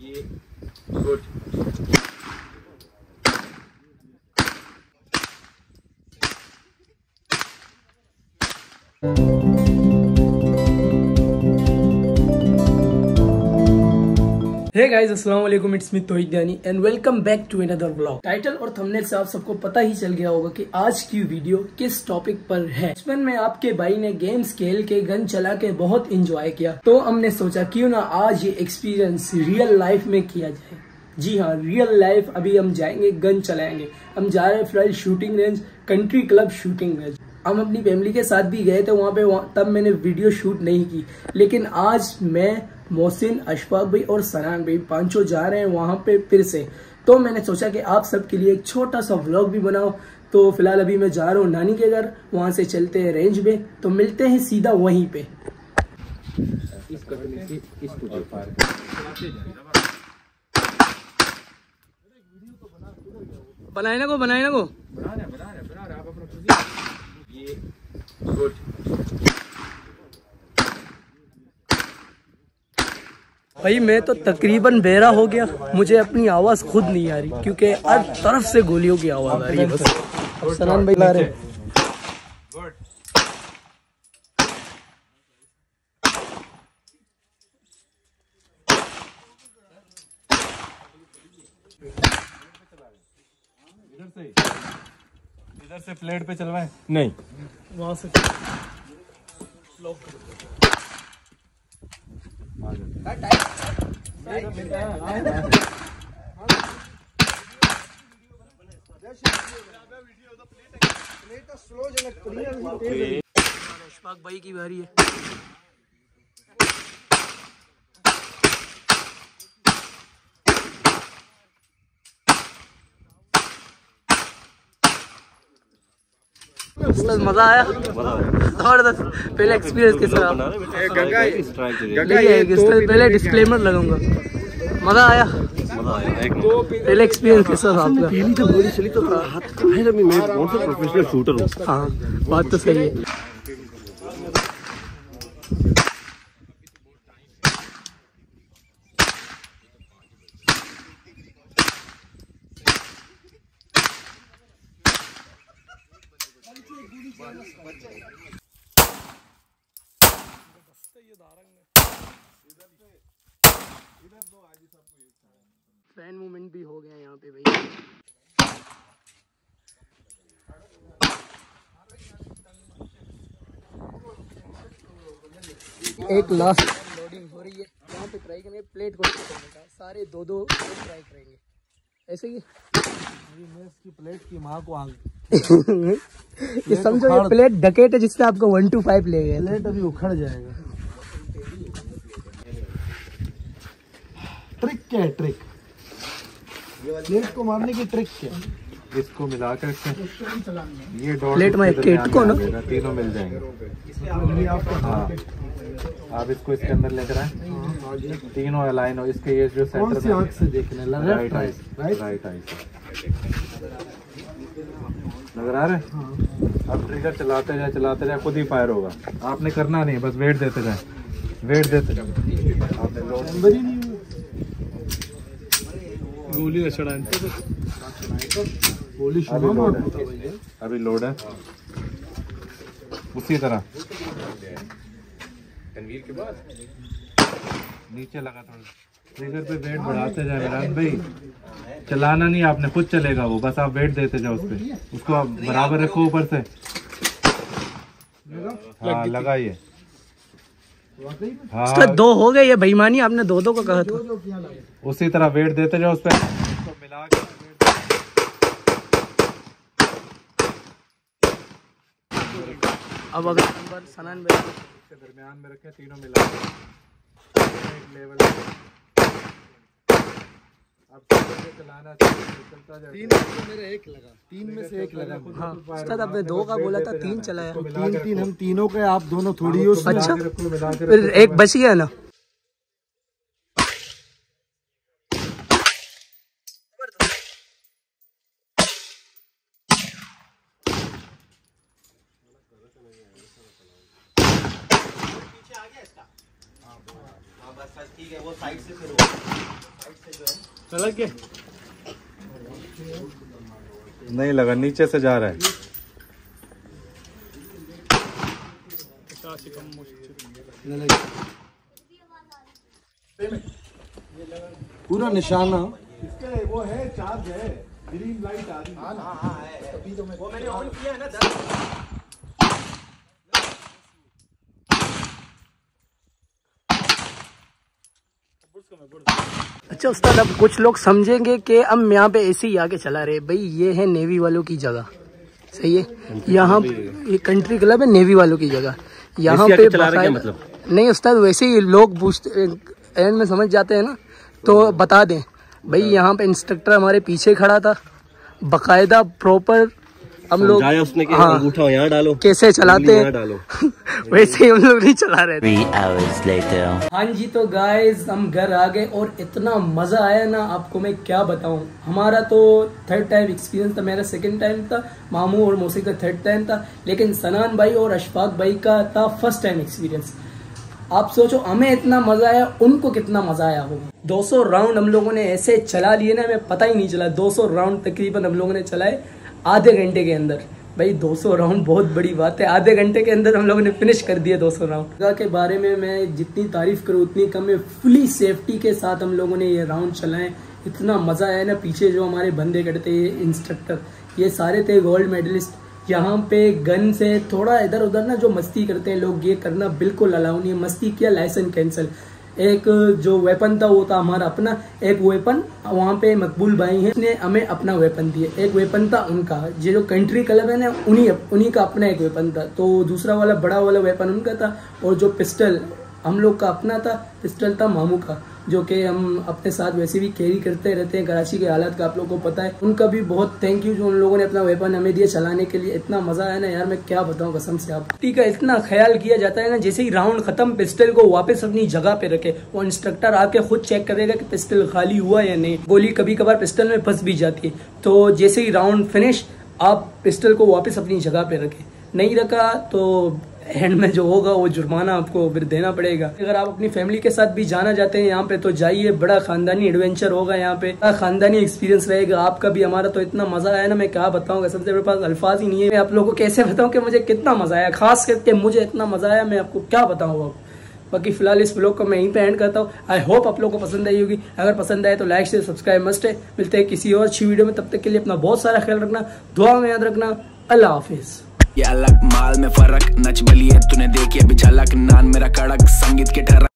ये good. Hey guys, अस्सलाम वालेकुम, इट्स मी तौहीद यानी and welcome back to another vlog. Title और थंबनेल से आप सबको पता ही चल गया होगा कि आज की वीडियो किस टॉपिक पर है। बचपन में आपके भाई ने गेम्स खेल के, गन चला के बहुत एंजॉय किया, तो हमने सोचा क्यों ना आज ये एक्सपीरियंस रियल लाइफ में किया जाए। जी हाँ, रियल लाइफ। अभी हम जाएंगे, गन चलाएंगे। हम जा रहे हैं फिलहाल shooting range, country club shooting range. हम अपनी फैमिली के साथ भी गए थे वहाँ पे, तब मैंने वीडियो शूट नहीं की, लेकिन आज मैं, मोहसिन, अशफाक भाई और सनान भाई पांचों जा रहे हैं वहाँ पे फिर से। तो मैंने सोचा कि आप सबके लिए एक छोटा सा व्लॉग भी बनाओ। तो फिलहाल अभी मैं जा रहा हूँ नानी के घर, वहाँ से चलते हैं रेंज में, तो मिलते हैं सीधा वहीं पे। बनाए ना को ये गुड। भाई मैं तो तकरीबन बेरा हो गया, मुझे अपनी आवाज खुद नहीं आ रही क्योंकि हर तरफ से गोलियों की आवाज आ रही है। बस सनान भाई ला रहे। इधर से प्लेट पे चलवाएं? नहीं, वहां से लॉक कर दो। अशफाक भाई की बारी है। मजा आया। जबरदस्त। पहले एक्सपीरियंस कैसा रहा? पहले डिस्क्लेमर लगाऊंगा। मजा आया। पहले एक्सपीरियंस कैसा था आपका? पहली तो गोली चली तो हाथ है जब मैं कौन सा प्रोफेशनल शूटर हूँ। हाँ, बात तो सही है। फैन मूवमेंट भी हो गया यहाँ पे भाई। एक लास्ट लोडिंग हो रही है यहाँ पे। ट्राई करेंगे प्लेट को करने का, सारे दो ट्राई करेंगे ऐसे ही। मैं इसकी प्लेट की माँ को आग ये समझो ये प्लेट डकेट है जिससे आपको 1 to 5 ले गए। प्लेट अभी उखड़ जाएगा। ट्रिक क्या है? ट्रिक प्लेट को मारने की ट्रिक क्या है? इसको मिला कर ये प्लेट में केट को ना तीनों मिल जाएंगे। हाँ, आप इसको इसके अंदर लेकर आए, तीनों अलाइन हो। इसके ये जो सेंटर में आंख से देखने लगा, राइट आई नजर आ रहे हैं। अब ट्रिगर चलाते जाए खुद ही फायर होगा। आपने करना नहीं, बस वेट देते जाए। आपने गोली गोली अभी लोड है उसी तरह। तनवीर के बाद नीचे लगा, थोड़ा ट्रिगर पे वेट बढ़ाते जाए इमरान भाई। चलाना नहीं आपने, खुद चलेगा वो, बस आप वेट देते जाओ उस पे। उसको आप बराबर रखो ऊपर से। हाँ, लगाइए। हाँ, 2 हो गए। ये बेईमानी आपने 2 को कहा था। उसी तरह वेट देते जाओ उस पे, उसको मिला के। अब अगर नंबर सनान भाई के दरमियान में रखे, तीनों मिला के लेवल। अब चलाना चलता जाए। 3 में से मेरा 1 लगा, 3 में से 1 लगा। हाँ, उस्ताद आपने 2 का बोला था, 3 चलाया। 3 हम तीनों के, आप दोनों थोड़ी हो। अच्छा, फिर एक बच गया ना। ठीक है, वो साइड से फिर लग गया? नहीं लगा, नीचे से जा रहा है। पूरा निशाना इसके वो है, चार्ज है, ग्रीन लाइट आ रही है। हाँ है, अभी तो वो मैंने ऑन किया है ना। अच्छा उस्ताद, अब कुछ लोग समझेंगे कि हम यहाँ पे ऐसे ही आके चला रहे, भाई ये है नेवी वालों की जगह, सही है। यहाँ ये कंट्री क्लब है नेवी वालों की जगह, यहाँ पे मतलब नहीं उस्ताद, वैसे ही लोग पूछते एंड में समझ जाते हैं ना, तो बता दें भाई यहाँ पे इंस्ट्रक्टर हमारे पीछे खड़ा था, बकायदा प्रॉपर हम लोग उसने कि अंगूठा यहाँ डालो, कैसे चलाते हैं डालो वैसे ही हम लोग नहीं चला रहे थे। हाँ जी, तो गाइस हम घर आ गए और इतना मजा आया ना, आपको मैं क्या बताऊं। हमारा तो थर्ड टाइम एक्सपीरियंस था, मेरा सेकंड टाइम था, मामू और मौसी का थर्ड टाइम था, लेकिन सनान भाई और अशफाक भाई का था फर्स्ट टाइम एक्सपीरियंस। आप सोचो हमें इतना मजा आया, उनको कितना मजा आया होगा। 200 राउंड हम लोगों ने ऐसे चला लिए ना, हमें पता ही नहीं चला। 200 राउंड तकरीबन हम लोगों ने चलाए आधे घंटे के अंदर। भाई 200 राउंड बहुत बड़ी बात है, आधे घंटे के अंदर हम लोगों ने फिनिश कर दिया 200 राउंड। जगह के बारे में मैं जितनी तारीफ करूँ उतनी कम है। फुली सेफ्टी के साथ हम लोगों ने ये राउंड चलाए, इतना मजा आया ना। पीछे जो हमारे बंदे खड़े थे, ये इंस्ट्रक्टर, ये सारे थे गोल्ड मेडलिस्ट। यहाँ पे गन से थोड़ा इधर उधर ना जो मस्ती करते हैं लोग, ये करना बिल्कुल अलाउ नहीं है। मस्ती किया लाइसेंस कैंसिल। एक जो वेपन था वो था हमारा अपना, एक वेपन वहाँ पे मकबूल भाई हैं, उसने हमें अपना वेपन दिए। एक वेपन था उनका, ये जो कंट्री क्लब है ना, उन्हीं का अपना एक वेपन था। तो दूसरा वाला बड़ा वाला वेपन उनका था, और जो पिस्टल हम लोग का अपना था, पिस्टल था मामू का, जो कि हम अपने साथ वैसे भी कैरी करते रहते हैं। कराची के हालात का आप लोगों को पता है। उनका भी बहुत थैंक यू जो उन लोगों ने अपना वेपन हमें दिया चलाने के लिए। इतना मजा आया ना यार, मैं क्या बताऊं कसम से। आप का इतना ख्याल किया जाता है ना, जैसे ही राउंड खत्म पिस्टल को वापस अपनी जगह पे रखे, वो इंस्ट्रक्टर आके खुद चेक करेगा कि पिस्टल खाली हुआ या नहीं। गोली कभी कभार पिस्टल में फंस भी जाती है, तो जैसे ही राउंड फिनिश आप पिस्टल को वापस अपनी जगह पे रखे। नहीं रखा तो एंड में जो होगा वो जुर्माना आपको फिर देना पड़ेगा। अगर आप अपनी फैमिली के साथ भी जाना चाहते हैं यहाँ पे तो जाइए, बड़ा खानदानी एडवेंचर होगा यहाँ पे, बड़ा खानदानी एक्सपीरियंस रहेगा आपका भी। हमारा तो इतना मजा आया ना, मैं क्या बताऊँ, सबसे मेरे पास अल्फाज ही नहीं है। मैं आप लोगों को कैसे बताऊँ कि मुझे कितना मजा आया, खास करके मुझे इतना मजा आया, मैं आपको क्या बताऊँ अब। बाकी फिलहाल इस व्लॉग को मैं यहीं पे एंड करता हूँ। आई होप आप लोगों को पसंद आई होगी। अगर पसंद आए तो लाइक शेयर सब्सक्राइब मस्ट है। मिलते हैं किसी और अच्छी वीडियो में, तब तक के लिए अपना बहुत सारा ख्याल रखना, दुआ में याद रखना। अल्लाह हाफिज। ये अलग माल में फर्क, नच बलिए तूने देखी अभी झलक, नान मेरा कड़क, संगीत के ठहरा।